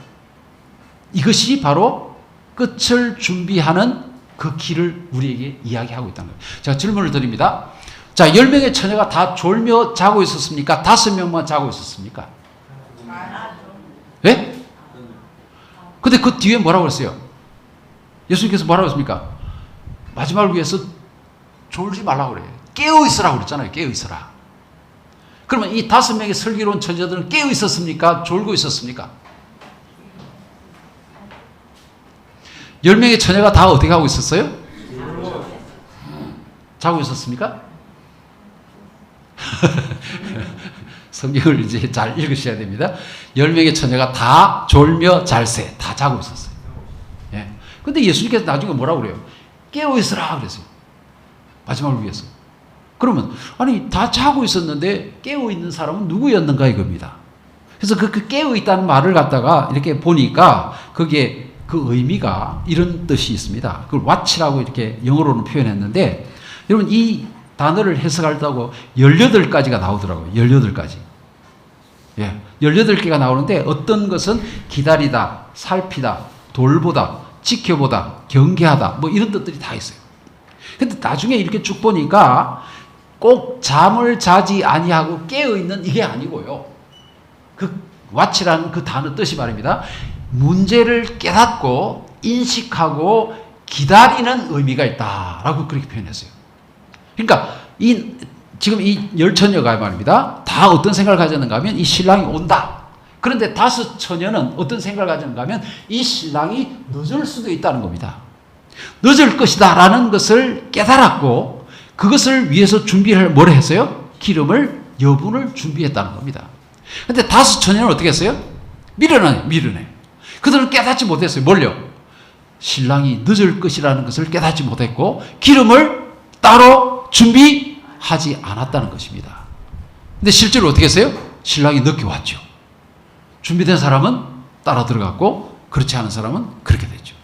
이것이 바로 끝을 준비하는 그 길을 우리에게 이야기하고 있다는 거예요. 제가 질문을 드립니다. 자, 10명의 처녀가 다 졸며 자고 있었습니까? 5명만 자고 있었습니까? 예? 근데 그 뒤에 뭐라고 그랬어요? 예수님께서 뭐라고 했습니까? 마지막을 위해서 졸지 말라고 그래요. 깨어있으라고 그랬잖아요. 깨어있으라. 그러면 이 5명의 슬기로운 처녀들은 깨어있었습니까? 졸고 있었습니까? 10명의 처녀가 다 어떻게 하고 있었어요? 자고 있었습니까? 성경을 이제 잘 읽으셔야 됩니다. 10명의 처녀가 다 졸며 잘세, 다 자고 있었어요. 예. 근데 예수님께서 나중에 뭐라고 그래요? 깨어있으라 그랬어요. 마지막을 위해서. 그러면, 아니, 다 자고 있었는데 깨어있는 사람은 누구였는가 이겁니다. 그래서 그 깨어있다는 말을 갖다가 이렇게 보니까 거기에 그 의미가 이런 뜻이 있습니다. 그걸 watch라고 이렇게 영어로는 표현했는데, 여러분, 이 단어를 해석하려고 18가지가 나오더라고요. 18가지. 예. 18개가 나오는데 어떤 것은 기다리다, 살피다, 돌보다, 지켜보다, 경계하다, 뭐 이런 뜻들이 다 있어요. 근데 나중에 이렇게 쭉 보니까 꼭 잠을 자지 아니하고 깨어있는 이게 아니고요. 그 watch라는 그 단어 뜻이 말입니다. 문제를 깨닫고 인식하고 기다리는 의미가 있다라고 그렇게 표현했어요. 그러니까 지금 이 10처녀가 말입니다. 다 어떤 생각을 가졌는가 하면 이 신랑이 온다. 그런데 5 처녀는 어떤 생각을 가졌는가 하면 이 신랑이 늦을 수도 있다는 겁니다. 늦을 것이다 라는 것을 깨달았고 그것을 위해서 준비를 뭐라 했어요? 기름을, 여분을 준비했다는 겁니다. 그런데 5 처녀는 어떻게 했어요? 미련해. 그들은 깨닫지 못했어요. 뭘요? 신랑이 늦을 것이라는 것을 깨닫지 못했고 기름을 따로 준비하지 않았다는 것입니다. 근데 실제로 어떻게 했어요? 신랑이 늦게 왔죠. 준비된 사람은 따라 들어갔고 그렇지 않은 사람은 그렇게 됐죠.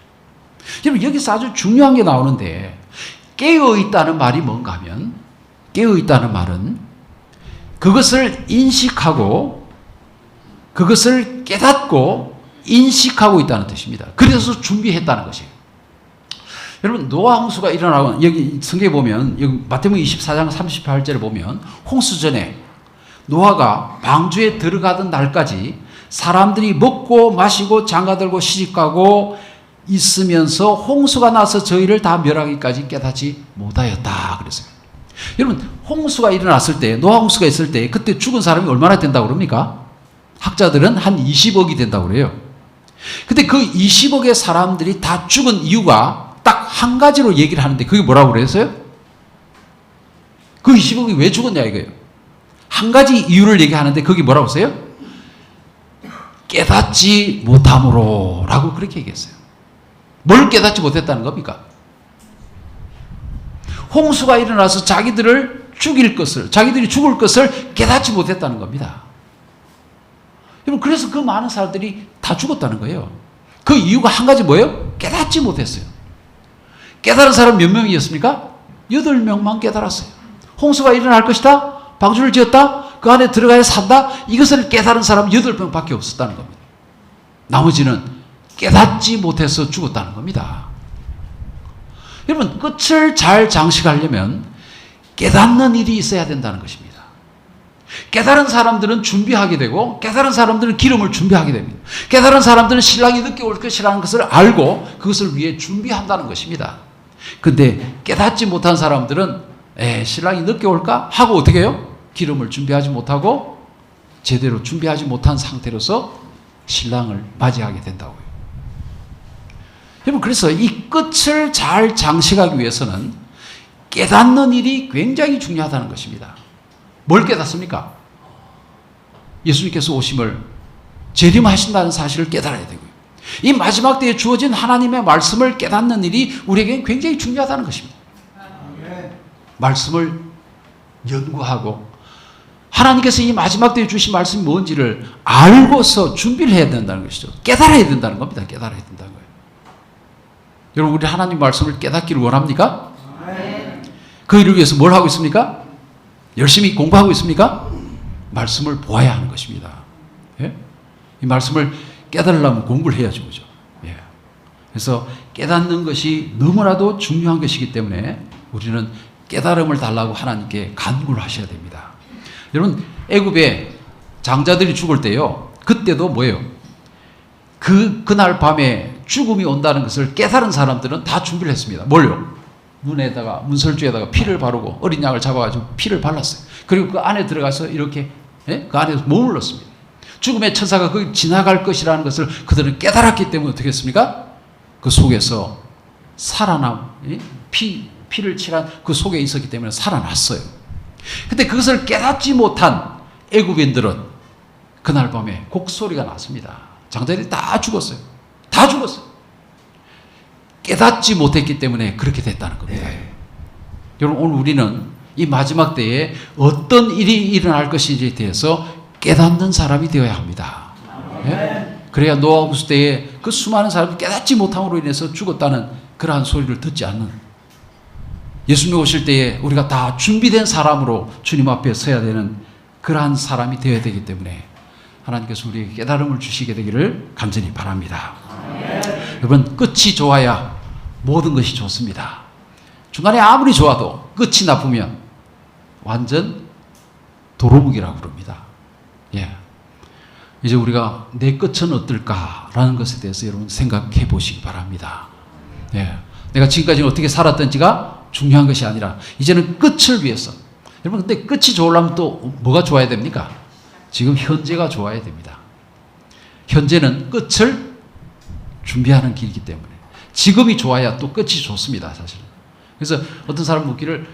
여러분, 여기서 아주 중요한 게 나오는데 깨어있다는 말이 뭔가 하면, 깨어있다는 말은 그것을 인식하고 그것을 깨닫고 인식하고 있다는 뜻입니다. 그래서 준비했다는 것이에요. 여러분, 노아 홍수가 일어나고, 여기 성경에 보면, 여기 마태복음 24장 38절에 보면, 홍수 전에 노아가 방주에 들어가던 날까지 사람들이 먹고 마시고 장가들고 시집가고 있으면서 홍수가 나서 저희를 다 멸하기까지 깨닫지 못하였다 그랬어요. 여러분, 홍수가 일어났을 때, 노아 홍수가 있을 때 그때 죽은 사람이 얼마나 된다고 그럽니까? 학자들은 한 20억이 된다고 그래요. 근데 그 20억의 사람들이 다 죽은 이유가 딱 한 가지로 얘기를 하는데 그게 뭐라고 그랬어요? 그 20억이 왜 죽었냐 이거예요. 한 가지 이유를 얘기하는데 그게 뭐라고 했어요? 깨닫지 못함으로 라고 그렇게 얘기했어요. 뭘 깨닫지 못했다는 겁니까? 홍수가 일어나서 자기들을 죽일 것을, 자기들이 죽을 것을 깨닫지 못했다는 겁니다. 여러분, 그래서 그 많은 사람들이 다 죽었다는 거예요. 그 이유가 한 가지 뭐예요? 깨닫지 못했어요. 깨달은 사람 몇 명이었습니까? 8명만 깨달았어요. 홍수가 일어날 것이다? 방주를 지었다? 그 안에 들어가야 산다? 이것을 깨달은 사람 8명밖에 없었다는 겁니다. 나머지는 깨닫지 못해서 죽었다는 겁니다. 여러분, 끝을 잘 장식하려면 깨닫는 일이 있어야 된다는 것입니다. 깨달은 사람들은 준비하게 되고, 깨달은 사람들은 기름을 준비하게 됩니다. 깨달은 사람들은 신랑이 늦게 올 것이라는 것을 알고 그것을 위해 준비한다는 것입니다. 근데 깨닫지 못한 사람들은 신랑이 늦게 올까? 하고 어떻게 해요? 기름을 준비하지 못하고 제대로 준비하지 못한 상태로서 신랑을 맞이하게 된다고요. 여러분, 그래서 이 끝을 잘 장식하기 위해서는 깨닫는 일이 굉장히 중요하다는 것입니다. 뭘 깨닫습니까? 예수님께서 오심을 재림하신다는 사실을 깨달아야 되고요. 이 마지막 때에 주어진 하나님의 말씀을 깨닫는 일이 우리에게는 굉장히 중요하다는 것입니다. 말씀을 연구하고 하나님께서 이 마지막 때에 주신 말씀이 뭔지를 알고서 준비를 해야 된다는 것이죠. 깨달아야 된다는 겁니다. 깨달아야 된다는 거예요. 여러분, 우리 하나님 말씀을 깨닫기를 원합니까? 그 일을 위해서 뭘 하고 있습니까? 열심히 공부하고 있습니까? 말씀을 보아야 하는 것입니다. 예? 이 말씀을 깨달으려면 공부를 해야죠. 그죠? 예. 그래서 깨닫는 것이 너무나도 중요한 것이기 때문에 우리는 깨달음을 달라고 하나님께 간구를 하셔야 됩니다. 여러분, 애굽에 장자들이 죽을 때요, 그때도 뭐예요? 그날 밤에 죽음이 온다는 것을 깨달은 사람들은 다 준비를 했습니다. 뭘요? 문에다가, 문설주에다가 피를 바르고 어린 양을 잡아가지고 피를 발랐어요. 그리고 그 안에 들어가서 이렇게, 그 안에서 몸을 넣었습니다. 죽음의 천사가 거기 지나갈 것이라는 것을 그들은 깨달았기 때문에 어떻게 했습니까? 그 속에서 피를 칠한 그 속에 있었기 때문에 살아났어요. 근데 그것을 깨닫지 못한 애굽인들은 그날 밤에 곡소리가 났습니다. 장자들이 다 죽었어요. 다 죽었어요. 깨닫지 못했기 때문에 그렇게 됐다는 겁니다. 여러분, 오늘 우리는 이 마지막 때에 어떤 일이 일어날 것인지에 대해서 깨닫는 사람이 되어야 합니다. 예? 그래야 노아 홍수 때에 그 수많은 사람이 깨닫지 못함으로 인해서 죽었다는 그러한 소리를 듣지 않는, 예수님 오실 때에 우리가 다 준비된 사람으로 주님 앞에 서야 되는 그러한 사람이 되어야 되기 때문에 하나님께서 우리에게 깨달음을 주시게 되기를 간절히 바랍니다. 여러분, 끝이 좋아야 모든 것이 좋습니다. 중간에 아무리 좋아도 끝이 나쁘면 완전 도루묵이라고 부릅니다. 예. 이제 우리가 내 끝은 어떨까라는 것에 대해서 여러분 생각해 보시기 바랍니다. 예. 내가 지금까지 어떻게 살았던지가 중요한 것이 아니라 이제는 끝을 위해서. 여러분, 근데 끝이 좋으려면 또 뭐가 좋아야 됩니까? 지금 현재가 좋아야 됩니다. 현재는 끝을 준비하는 길이기 때문에 지금이 좋아야 또 끝이 좋습니다, 사실은. 그래서 어떤 사람 묻기를,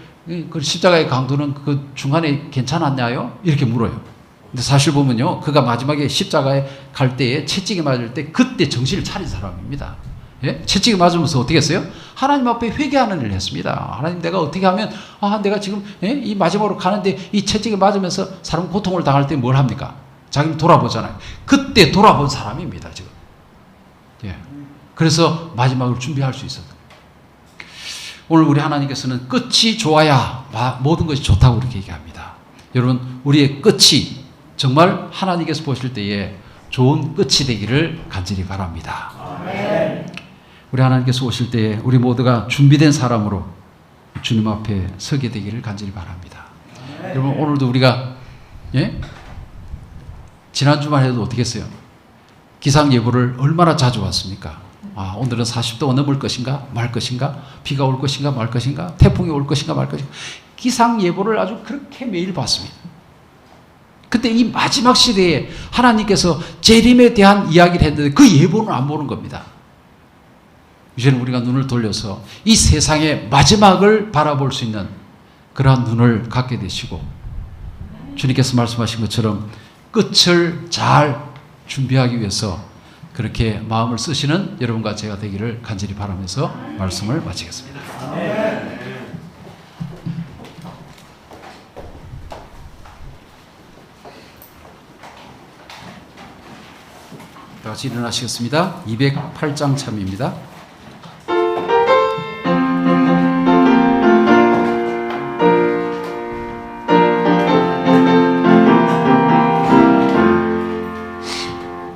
그 십자가의 강도는 그 중간에 괜찮았냐요? 이렇게 물어요. 근데 사실 보면요, 그가 마지막에 십자가에 갈 때에 채찍에 맞을 때 그때 정신을 차린 사람입니다. 예? 채찍에 맞으면서 어떻게 했어요? 하나님 앞에 회개하는 일을 했습니다. 하나님, 내가 어떻게 하면, 내가 지금 이 마지막으로 가는데 이 채찍에 맞으면서 사람 고통을 당할 때 뭘 합니까? 자기는 돌아보잖아요. 그때 돌아본 사람입니다, 지금. 예. 그래서 마지막을 준비할 수 있었던 거예요. 오늘 우리 하나님께서는 끝이 좋아야 모든 것이 좋다고 그렇게 얘기합니다. 여러분, 우리의 끝이 정말 하나님께서 보실 때에 좋은 끝이 되기를 간절히 바랍니다. 아멘. 우리 하나님께서 오실 때에 우리 모두가 준비된 사람으로 주님 앞에 서게 되기를 간절히 바랍니다. 아멘. 여러분, 오늘도 우리가 지난 주말에도 어떻게 했어요? 기상예보를 얼마나 자주 봤습니까? 오늘은 40도가 넘을 것인가 말 것인가, 비가 올 것인가 말 것인가, 태풍이 올 것인가 말 것인가, 기상예보를 아주 그렇게 매일 봤습니다. 그때 이 마지막 시대에 하나님께서 재림에 대한 이야기를 했는데 그 예보는 안 보는 겁니다. 이제는 우리가 눈을 돌려서 이 세상의 마지막을 바라볼 수 있는 그러한 눈을 갖게 되시고, 주님께서 말씀하신 것처럼 끝을 잘 준비하기 위해서 그렇게 마음을 쓰시는 여러분과 제가 되기를 간절히 바라면서 말씀을 마치겠습니다. 다 같이 일어나시겠습니다. 208장 참입니다.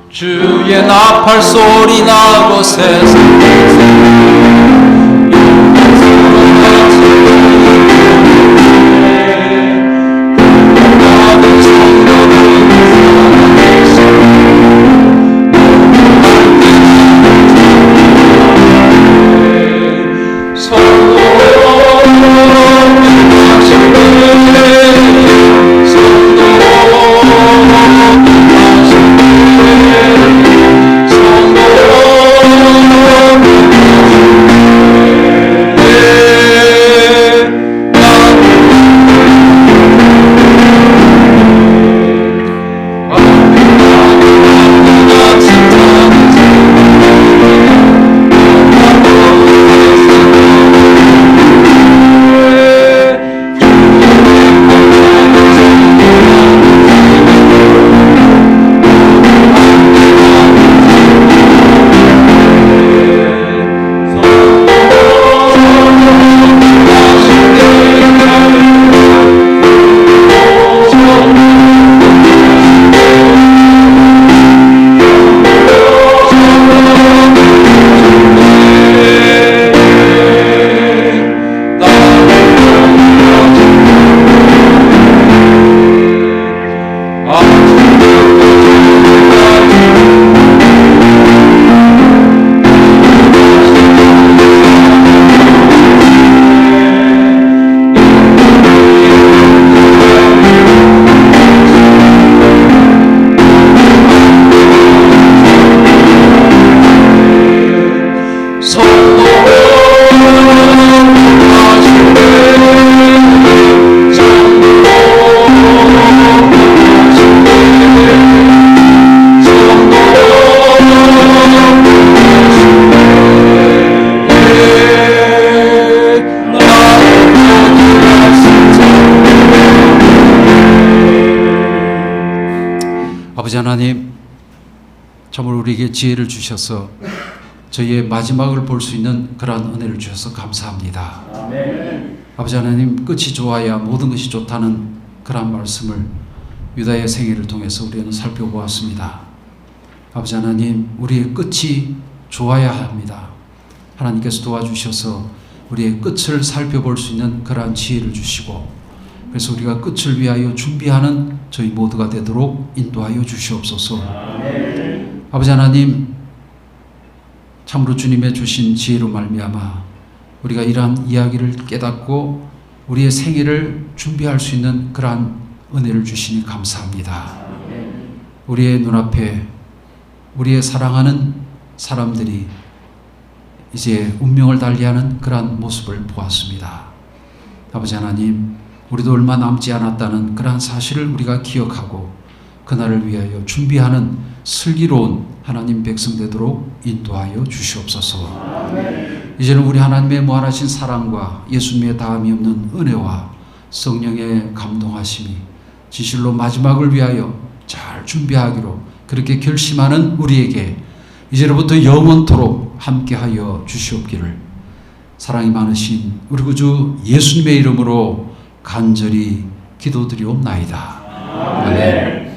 주의 나팔 소리 나고 세상 아버지 하나님, 참으로 우리에게 지혜를 주셔서 저희의 마지막을 볼 수 있는 그러한 은혜를 주셔서 감사합니다. 아멘. 아버지 하나님, 끝이 좋아야 모든 것이 좋다는 그러한 말씀을 유다의 생애를 통해서 우리는 살펴보았습니다. 아버지 하나님, 우리의 끝이 좋아야 합니다. 하나님께서 도와주셔서 우리의 끝을 살펴볼 수 있는 그러한 지혜를 주시고, 그래서 우리가 끝을 위하여 준비하는 저희 모두가 되도록 인도하여 주시옵소서. 아멘. 아버지 하나님, 참으로 주님의 주신 지혜로 말미암아 우리가 이러한 이야기를 깨닫고 우리의 생애를 준비할 수 있는 그러한 은혜를 주시니 감사합니다. 아멘. 우리의 눈앞에 우리의 사랑하는 사람들이 이제 운명을 달리하는 그러한 모습을 보았습니다. 아버지 하나님, 우리도 얼마 남지 않았다는 그러한 사실을 우리가 기억하고 그날을 위하여 준비하는 슬기로운 하나님 백성 되도록 인도하여 주시옵소서. 아멘. 이제는 우리 하나님의 무한하신 사랑과 예수님의 다함이 없는 은혜와 성령의 감동하심이 진실로 마지막을 위하여 잘 준비하기로 그렇게 결심하는 우리에게 이제로부터 영원토록 함께하여 주시옵기를 사랑이 많으신 우리 구주 예수님의 이름으로 간절히 기도드리옵나이다. 아멘.